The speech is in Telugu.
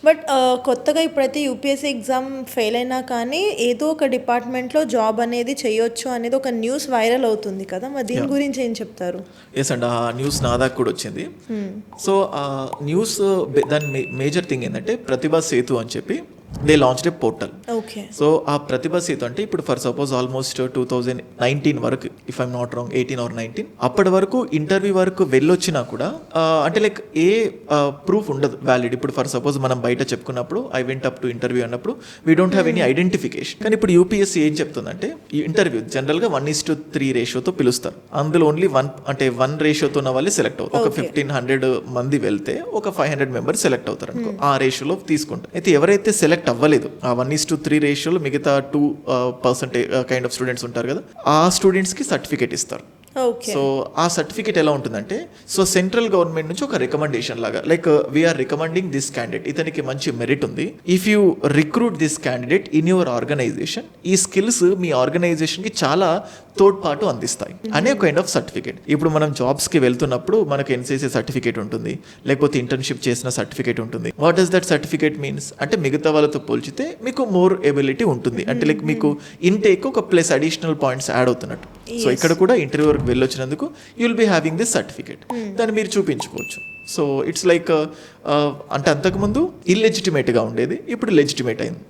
బట్ కొత్తగా ఇప్పుడైతే యూపీఎస్సీ ఎగ్జామ్ ఫెయిల్ అయినా కానీ ఏదో ఒక డిపార్ట్మెంట్లో జాబ్ అనేది చేయొచ్చు అనేది ఒక న్యూస్ వైరల్ అవుతుంది కదా, మరి దీని గురించి ఏం చెప్తారు? ఎస్ అండి, ఆ న్యూస్ నా దాకా కూడా వచ్చింది. సో ఆ న్యూస్ దాని మేజర్ థింగ్ ఏంటంటే ప్రతిభా సేతు అని చెప్పి they launched a portal. Okay. So ఆ ప్రతిభా సేతు అంటే ఇప్పుడు ఫర్ సపోజ్ ఆల్మోస్ట్ 2019 వరకు, if I'm not wrong 18 or 19, అప్పటి వరకు ఇంటర్వ్యూ వరకు వెళ్ళొచ్చినా కూడా అంటే లైక్ ఏ ప్రూఫ్ ఉండదు వ్యాలిడ్. ఇప్పుడు ఫర్ సపోజ్ మనం బయట చెప్పుకున్నప్పుడు I went up to interview అన్నప్పుడు we don't have any identification. కానీ ఇప్పుడు యూపీఎస్సీ ఏం చెప్తుందంటే ఈ ఇంటర్వ్యూ జనరల్గా 1:3 రేషియోతో పిలుస్తారు. అందులో ఓన్లీ 1 రేషియోతో ఉన్న వాళ్ళే సెలెక్ట్ అవుతారు. ఒక 1500 మంది వెళ్తే ఒక 500 మెంబర్స్ సెలెక్ట్ అవుతారు అనుకో, ఆ రేషియోలో తీసుకుంటారు. అయితే ఎవరైతే సెలెక్ట్ అవ్వలేదు ఆ 1:3 రేషియోలో మిగతా 2% కైండ్ ఆఫ్ స్టూడెంట్స్ ఉంటారు కదా, ఆ స్టూడెంట్స్ కి సర్టిఫికేట్ ఇస్తారు. సో ఆ సర్టిఫికేట్ ఎలా ఉంటుందంటే, సో సెంట్రల్ గవర్నమెంట్ నుంచి ఒక రికమెండేషన్ లాగా, like we are recommending this candidate, ఇతనికి మంచి మెరిట్ ఉంది, if you recruit this candidate in your organisation, ఈ స్కిల్స్ మీ ఆర్గనైజేషన్ కి చాలా తోడ్పాటు అందిస్తాయి అనే కైండ్ ఆఫ్ సర్టిఫికేట్. ఇప్పుడు మనం జాబ్స్ కి వెళ్తున్నప్పుడు మనకు ఎన్సీసీ సర్టిఫికేట్ ఉంటుంది, లేకపోతే ఇంటర్న్షిప్ చేసిన సర్టిఫికేట్ ఉంటుంది. What does that certificate means అంటే మిగతా వాళ్ళతో పోల్చితే మీకు మోర్ ఎబిలిటీ ఉంటుంది, అంటే లైక్ మీకు ఇంటేక్ ఒక ప్లస్ అడిషనల్ పాయింట్స్ యాడ్ అవుతున్నట్టు. సో ఇక్కడ కూడా ఇంటర్వ్యూ వరకు వెళ్ళొచ్చినందుకు you will be having this certificate, దాన్ని మీరు చూపించుకోవచ్చు. సో ఇట్స్ లైక్ అంటే అంతకుముందు ఇల్లెజిటిమేట్గా ఉండేది, ఇప్పుడు లెజిటిమేట్ అయింది.